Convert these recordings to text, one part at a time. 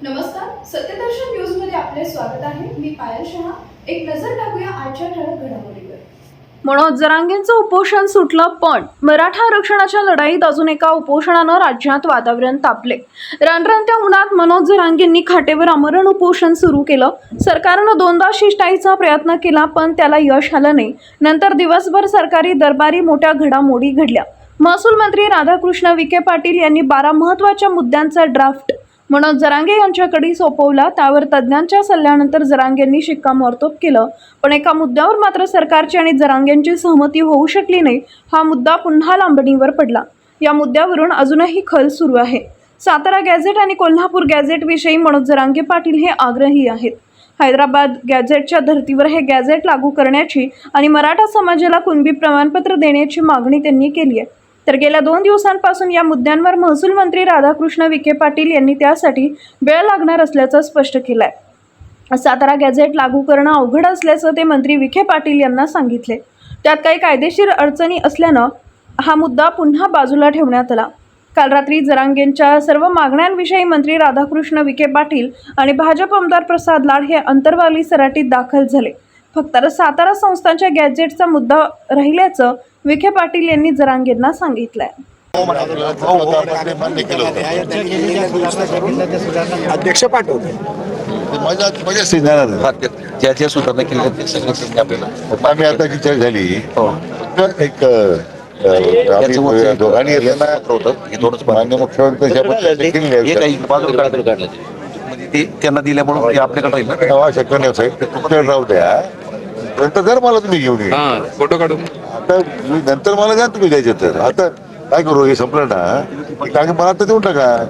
नमस्कार, सत्यदर्शन न्यूज मध्ये आपले स्वागत आहे। मी पायल शहा। एक नजर टाकूया आजच्या ठळक घडामोडीवर। मनोज जरांगेंचं उपोषण सुटलं, पण मराठा आरक्षणाच्या लढाईत अजून एका उपोषणानं राज्यात वातावरण तापले। रणरणत्या उन्हात मनोज जरांगेंनी खाटेवर आमरण उपोषण सुरू केलं। सरकारनं दोनदा शिष्टाईचा प्रयत्न केला, पण त्याला यश आलं नाही। नंतर दिवसभर सरकारी दरबारी मोठ्या घडामोडी घडल्या। महसूल मंत्री राधाकृष्ण विखे पाटील यांनी 12 महत्त्वाच्या मुद्द्यांचा ड्राफ्ट मनोज जरांगे यांच्याकडे सोपवला। त्यावर तज्ज्ञांच्या सल्ल्यानंतर जरांगेंनी शिक्कामोर्तब केलं, पण एका मुद्द्यावर मात्र सरकारची आणि जरांगेंची सहमती होऊ शकली नाही। हा मुद्दा पुन्हा लांबणीवर पडला। या मुद्द्यावरून अजूनही खल सुरू आहे। सातारा गॅझेट आणि कोल्हापूर गॅझेट विषयी मनोज जरांगे पाटील हे आग्रही आहेत। हैदराबाद गॅझेटच्या धर्तीवर हे गॅझेट लागू करण्याची आणि मराठा समाजाला कुणबी प्रमाणपत्र देण्याची मागणी त्यांनी केली आहे। तर गेल्या 2 दिवसांपासून या मुद्द्यांवर महसूल मंत्री राधाकृष्ण विखे पाटील यांनी त्यासाठी वेळ लागणार असल्याचं स्पष्ट केलं आहे। सातारा गॅझेट लागू करणं अवघड असल्याचं ते मंत्री विखे पाटील यांना सांगितले। त्यात काही कायदेशीर अडचणी असल्यानं हा मुद्दा पुन्हा बाजूला ठेवण्यात आला। काल रात्री जरांगेंच्या सर्व मागण्यांविषयी मंत्री राधाकृष्ण विखे पाटील आणि भाजप आमदार प्रसाद लाड हे अंतरवाली सराटीत दाखल झाले। फक्त सातारा संस्थांच्या गॅझेटचा मुद्दा राहिल्याचं विखे पाटील यांनी जरांगेंना सांगितलंय। अध्यक्ष पाठवले ज्या सुधारणा केल्या ते सगळे आपल्याला आम्ही आता जी चर्चा झाली एक दोघांनी मान्य मुख्यमंत्री ते त्यांना दिल्यामुळे आपल्याकडे शक्य नाही साहेब राहू द्या नंतर जर मला तुम्ही घेऊन ये फोटो काढून आता नंतर मला द्या तुम्ही द्यायचे तर आता काय करू हे संपलं ना कारण मला आता देऊन टाका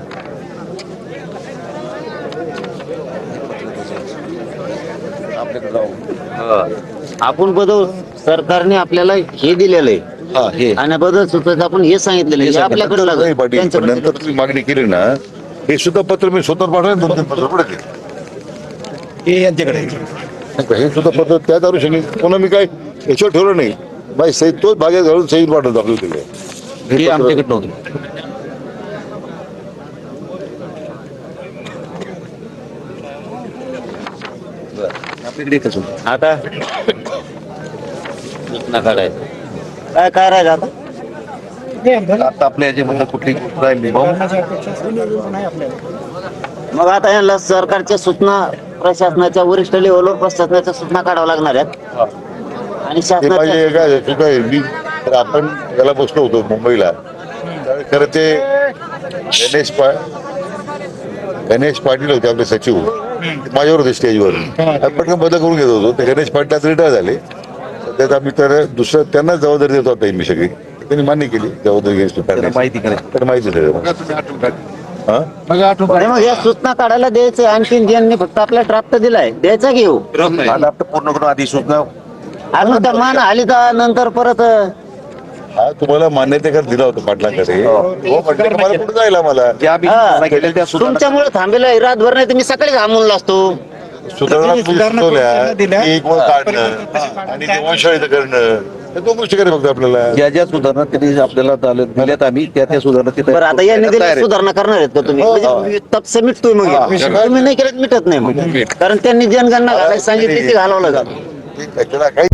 आपण बदल सरकारने आपल्याला हे दिलेलं आहे आणि बदल सुचवायचं आपण हे सांगितलेलं आहे आपल्याकडे नाही पाटील पण नंतर तुम्ही मागणी केली ना हे सुद्धा पत्र मी स्वतः पाठवलं 2-3 पत्र पुढे हे यांच्याकडे हे सुद्धा पत्र त्याच अनुषंगाने पुन्हा मी काय याच्यावर ठेवलं नाही बाई सही तोच भाग्यात घालून सही पाठवतो आपल्याला हे आमच्याकडे नव्हतं। आपल्याकडे एकच होतं। आता काढाय काय काय राहिलं आता आता आपल्या याच्यामध्ये कुठली राहिली मग आता यांना सरकारच्या सूचना प्रशासनाच्या वरिष्ठ लेवलवर प्रशासनाच्या सूचना काढाव्या लागणार आहेत आणि ते पाहिजे शासनाच्या काय मी तर आपण याला बसलो होतो मुंबईला त्यावेळी खरं ते गणेश पाटील होते आपले सचिव माझ्यावर होते स्टेजवर पटकन बदल करून घेत होतो ते गणेश पाटील आता रिटायर झाले त्यात आम्ही तर दुसरं त्यांनाच जबाबदारी देतो आता मी सगळी त्यांनी मान्य केली जबाबदारी माहिती करायची तर माहिती मग या सूचना काढायला द्यायचं आणखी ज्यांनी फक्त आपला ड्राफ्ट दिलाय द्यायचा घेऊ आता पूर्ण करून आधी सूचना अजून त्या मान आली तर नंतर परत हा तुम्हाला मान्यतेकर दिला होता पाटलांकडे हो म्हटलं की मला कुठे जायला मला ज्या आम्ही सूचना केलेल्या त्या सुधारणा तुमच्यामुळे थांबेला रातभर नाही तुम्ही सकाळी थांबून असतो सुधारणा सुचवल्या एक वर काढणं आणि देवाशाळीचं करणं हे 2 गोष्टी करे फक्त आपल्याला ज्या सुधारणा त्यांनी आपल्याला दिल्यात आम्ही त्या सुधारणा बरं आता यांनी दिलेल्या सुधारणा करणार आहेत का तुम्ही म्हणजे तपसे मिटतोय मग तुम्ही नाही केलं मिटत नाही मग कारण त्यांनी जनगणना घालायला सांगितली ती घालवलं जातं काही